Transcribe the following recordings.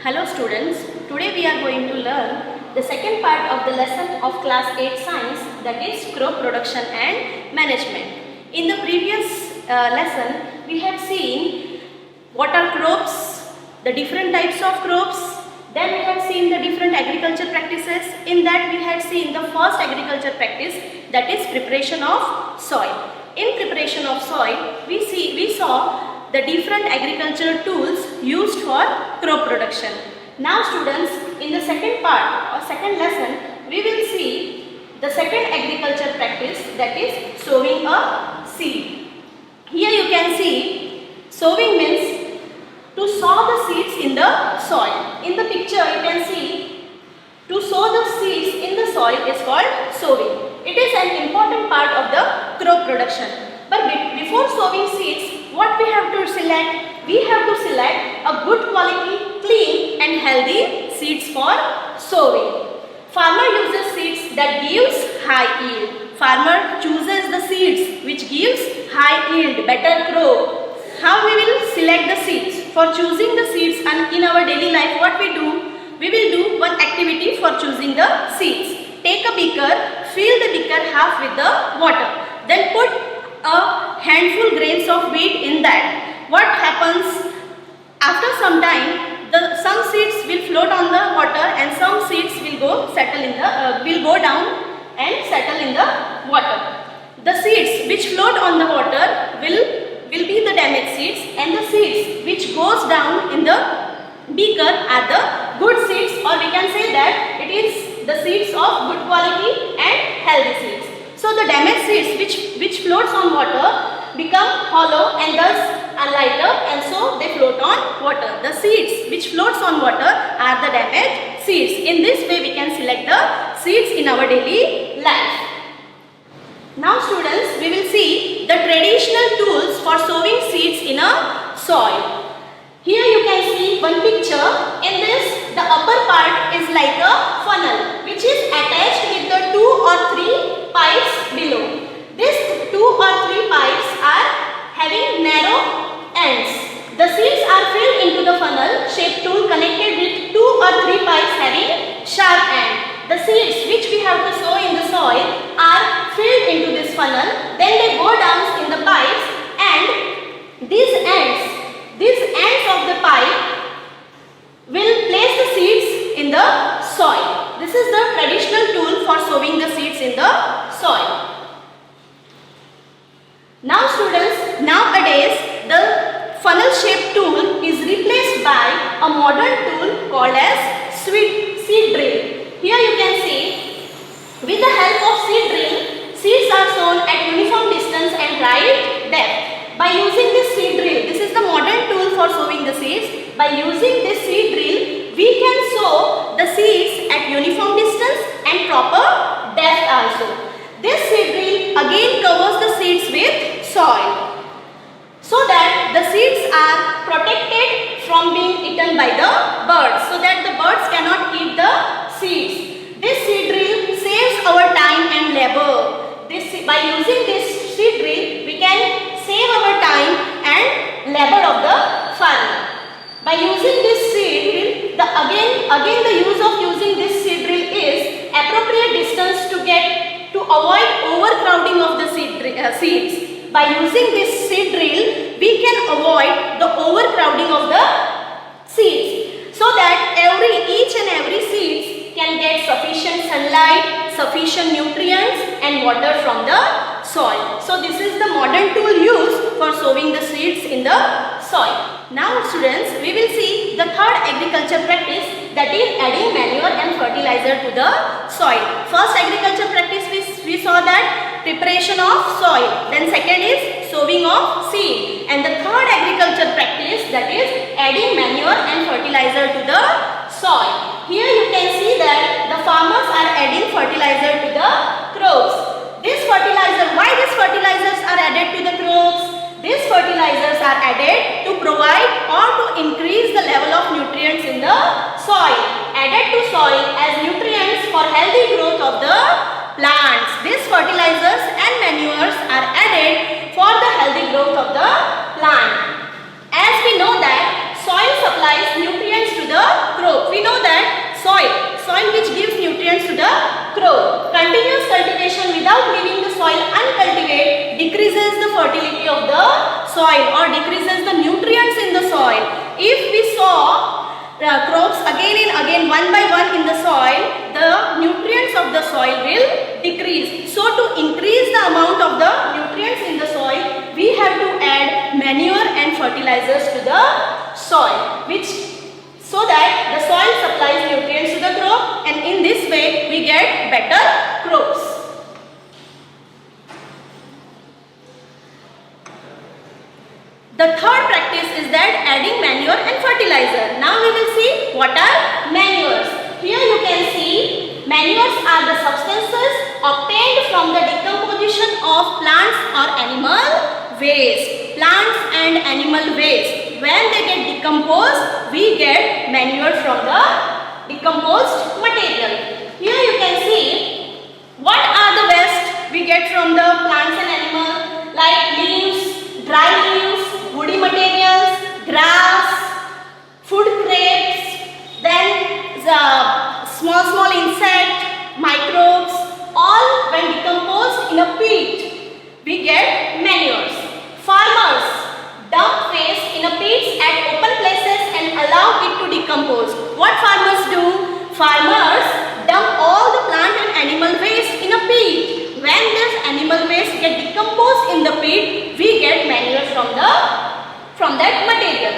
Hello students, today we are going to learn the second part of the lesson of class 8 science, that is crop production and management. In the previous lesson we have seen what are crops, the different types of crops, then we have seen the different agriculture practices. In that we had seen the first agriculture practice, that is preparation of soil. In preparation of soil we saw the different agricultural tools used for crop production. Now students, in the second part or second lesson, we will see the second agriculture practice, that is sowing a seed. Here you can see sowing means to sow the seeds in the soil. In the picture you can see to sow the seeds in the soil is called sowing. It is an important part of the crop production. But before sowing seeds, what we have to select? We have to select a good quality, clean and healthy seeds for sowing. Farmer uses seeds that gives high yield. Farmer chooses the seeds which gives high yield, better crop. How we will select the seeds? For choosing the seeds and in our daily life, what we do? We will do one activity for choosing the seeds. Take a beaker, fill the beaker half with the water. Then put a handful grains of wheat in that. What happens? After some time, some seeds will float on the water and some seeds will go down and settle in the water. The seeds which float on the water will be the damaged seeds, and the seeds which goes down in the beaker are the good seeds, or we can say that it is the seeds of good quality and healthy seeds. So the damaged seeds which floats on water become hollow and thus are lighter, and so they float on water. The seeds which floats on water are the damaged seeds. In this way we can select the seeds in our daily life. Now students, we will see the traditional tools for sowing seeds in a soil. Here you can see one picture. In this, the upper part is like a funnel which is attached with the 2 or 3 pipes below. These 2 or 3 pipes are having narrow ends. The seeds are filled into the funnel shaped tool connected with 2 or 3 pipes having sharp end. The seeds which we have to sow in the soil are filled into this funnel. Then they go down in the pipes, and these ends of the pipe will place the seeds in the soil. This is the traditional tool for sowing the seeds in the soil. Now students, nowadays the funnel shaped tool is replaced by a modern tool called as seed drill. Here you can see, with the help of seed drill, seeds are sown at uniform distance and right depth. By using this seed drill, this is the modern tool for sowing the seeds. By using this seed drill, we can sow the seeds at uniform distance and proper depth also. This seed drill again covers the seeds with soil, so that the seeds are protected from being eaten by the birds, so that the birds cannot eat the seeds. This seed drill saves our time and labor. By using this seed drill, we can save our time and labor of the farmer. By using this seed drill, again the use of using this seed drill is appropriate distance to avoid overcrowding of the seeds. By using this seed drill, we can avoid the overcrowding of the seeds, so that each and every seeds can get sufficient sunlight, sufficient nutrients and water from the soil. So this is the modern tool used for sowing the seeds in the soil. Now students, we will see the third agriculture practice, that is adding manure and fertilizer to the soil. First agriculture practice we saw that preparation of soil. Then second is sowing of seed. And the third agriculture practice, that is adding manure and fertilizer to the soil. Here you can see that the farmers are adding fertilizer to the crops. Why these fertilizers are added to the crops? These fertilizers are added to provide or to increase the level of nutrients in the soil. Added to soil as nutrients for healthy growth of the plants. These fertilizers and manures are added for the healthy growth of the plant. As we know that soil supplies nutrients to the fertility of the soil or decreases the nutrients in the soil. If we sow crops again and again one by one in the soil, the nutrients of the soil will decrease. So to increase the amount of the nutrients in the soil, we have to add manure and fertilizers to the soil, so that the soil supplies nutrients to the crop, and in this way we get better crops. The third practice is that adding manure and fertilizer. Now we will see what are manures. Here you can see manures are the substances obtained from the decomposition of plants or animal waste. Plants and animal waste. When they get decomposed, we get manure from the decomposed material. Here you can see what are the waste we get from the plants and animals, like leaves, dry leaves, woody materials, grass, food scraps, then the small insect, microbes, all when decomposed in a pit, we get manures. Farmers dump waste in a pits at open places and allow it to decompose. What farmers do? Farmers dump all the plant and animal waste in a pit. When this animal waste get decomposed in the pit, we get manure from that material.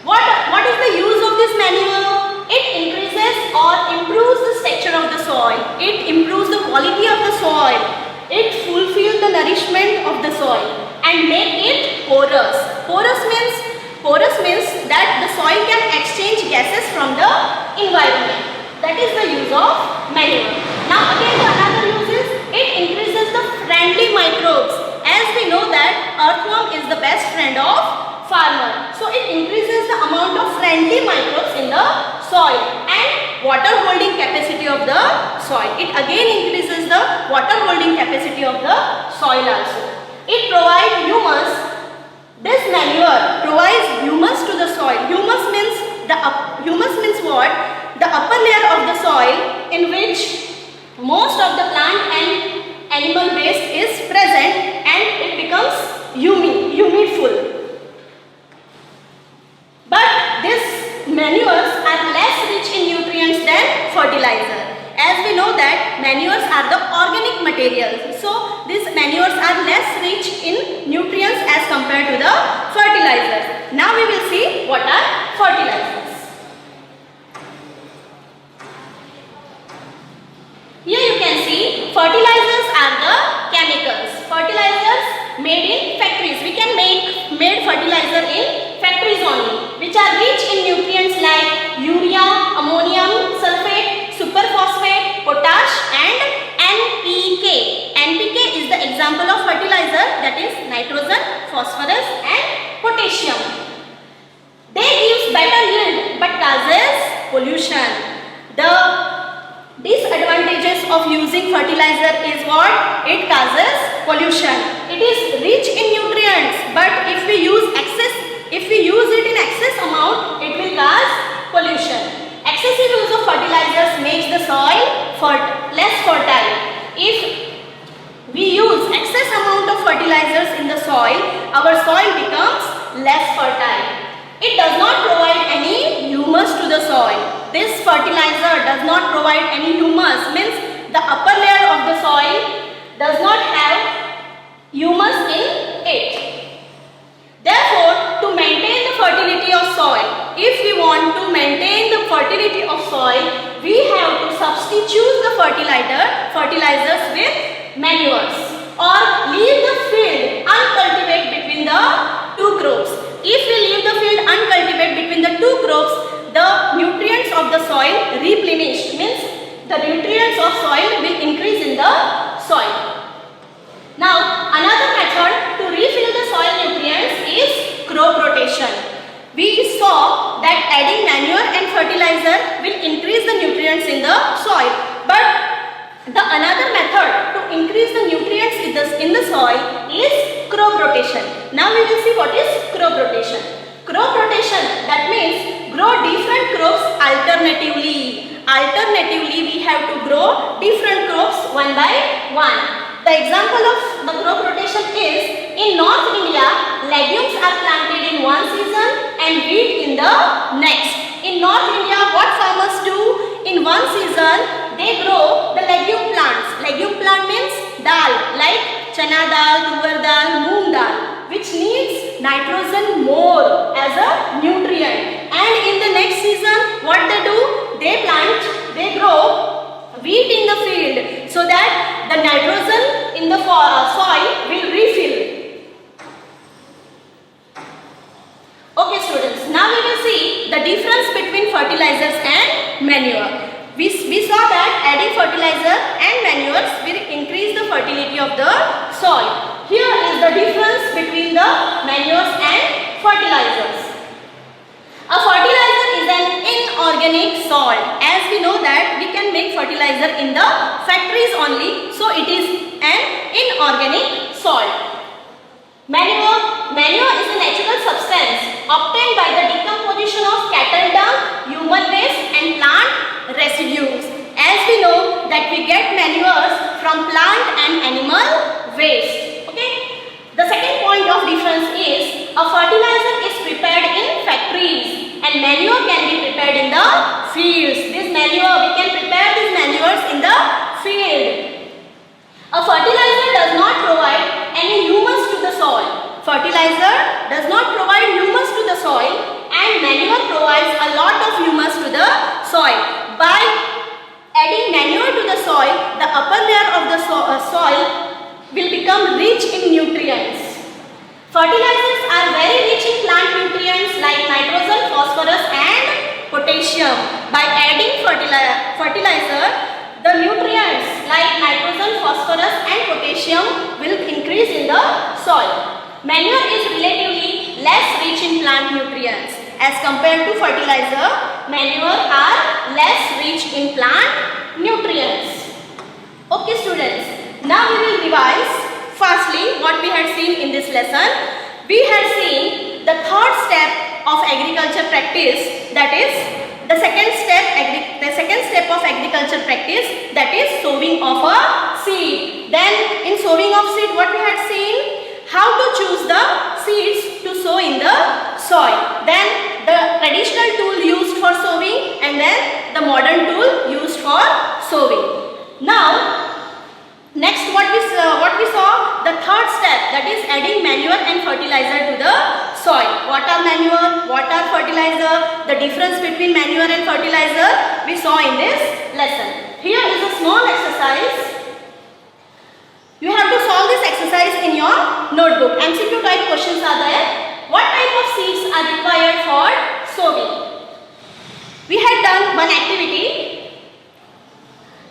What is the use of this manure? It increases or improves the texture of the soil. It improves the quality of the soil. It fulfills the nourishment of the soil and make it porous. Porous means that the soil can exchange gases from the environment. That is the use of manure. Now again the another use is it increases the friendly microbes. As we know that earthworm is the best friend of farmer. So it increases the amount of friendly microbes in the soil and water holding capacity of the soil. It again increases the water holding capacity of the soil also. It provides humus. This manure provides humus to the soil. Humus means what? The upper layer of the soil in which most of the plant and animal waste is present, and it becomes humidful. But these manures are less rich in nutrients than fertilizer. As we know that manures are the organic materials. So these manures are less rich in nutrients as compared to the fertilizers. Now we will see what are fertilizers. Here you can see fertilizers are the chemicals. Fertilizers made in factories. We can make fertilizer in factories only, which are rich in nutrients like urea, ammonium sulfate, superphosphate, potash and NPK. NPK is the example of fertilizer, that is nitrogen, phosphorus and potassium. They give better yield but causes pollution. The disadvantages of using fertilizer is what? It causes pollution. It is rich in nutrients, but if we use it in excess amount, it will cause pollution. Excessive use of fertilizers makes the soil less fertile. If we use excess amount of fertilizers in the soil, our soil becomes less fertile. It does not provide any humus to the soil. This fertilizer does not provide any humus, means the upper layer of the soil does not have humus in it. Therefore, to maintain the fertility of soil, if we want to maintain the fertility of soil, we have to substitute the fertilizers with manures, or leave the field uncultivated between the two crops. If we leave the field uncultivated between the two crops, the nutrients of the soil replenish, means the nutrients of soil will increase in the soil. Now another method to refill the soil nutrients is crop rotation. We saw that adding manure and fertilizer will increase the nutrients in the soil, but the another method to increase the nutrients in the soil is crop rotation. Now we will see what is crop rotation. Crop rotation, that means grow different crops alternatively. Alternatively, we have to grow different crops one by one. The example of the crop rotation is in North India, legumes are planted in one season and wheat in the next. In North India, what farmers do? In one season, they grow the legume plants. Legume plant means dal, like chana dal, tuvar dal, moong dal, which needs nitrogen more as a nutrient. And in the next season, what they do? They grow wheat in the field so that the nitrogen in the soil will refill. Okay students, now we will see the difference between fertilizers and manure. We saw that adding fertilizer and manures will increase the fertility of the soil. Here is the difference between the manures and fertilizers. A fertilizer is an inorganic salt. As we know that we can make fertilizer in the factories only, so it is an inorganic salt. Manure is a natural substance obtained by the decomposition of cattle dung, human waste and plant residues. As we know that we get manures from plant and animal waste. Okay. The second point of difference is a fertilizer is prepared in factories and manure can be prepared in the fields. We can prepare these manures in the field. A fertilizer does not provide any humus to the soil. Fertilizer does not provide humus to the soil and manure provides a lot of humus to the soil. By adding manure to the soil, the upper layer of the soil will become rich in nutrients. Fertilizers are very rich in plant nutrients like nitrogen, phosphorus and potassium. By adding fertilizer, the nutrients like nitrogen, phosphorus and potassium will increase in the soil. Manure is relatively less rich in plant nutrients. As compared to fertilizer, manure are less rich in plant nutrients. Okay students, now we will revise firstly what we had seen in this lesson. We had seen the third step of agriculture practice, that is the second step of agriculture practice, that is sowing of a seed. Then in sowing of seed, what we had seen? How to choose the seeds to sow in the soil. Then the traditional tool used for sowing and then the modern tool used for sowing. Now next what we saw, the third step, that is adding manure and fertilizer to the soil. What are manure? What are fertilizer? The difference between manure and fertilizer we saw in this lesson. Here is a small exercise. You have to solve this exercise in your notebook. MCQ type questions are there. What type of seeds are required for sowing? We had done one activity.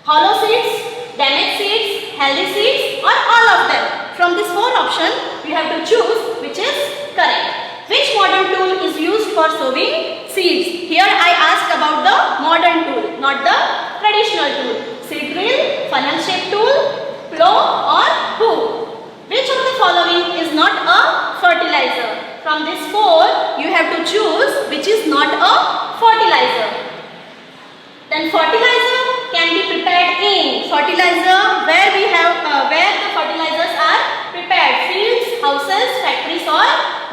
Hollow seeds, damaged seeds, healthy seeds or all of them. From this four options, we have to choose which is correct. Which modern tool is used for sowing seeds? Here I asked about the modern tool, not the traditional tool. Seed drill, funnel shape tool, plow or hoe. Which of the following is not a fertilizer? From this four, you have to choose which is not a fertilizer. Then fertilizer can be prepared in fertilizer where the fertilizers are prepared, fields, houses, factories or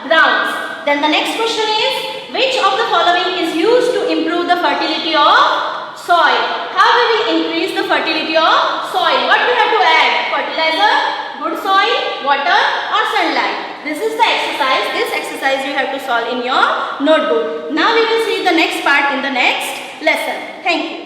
grounds. Then the next question is, which of the following is used to improve the fertility of soil? How we will increase the fertility of soil? What we have to add? Fertilizer, good soil, water or sunlight. This is the exercise. This exercise you have to solve in your notebook. Now we will see the next part in the next lesson. Thank you.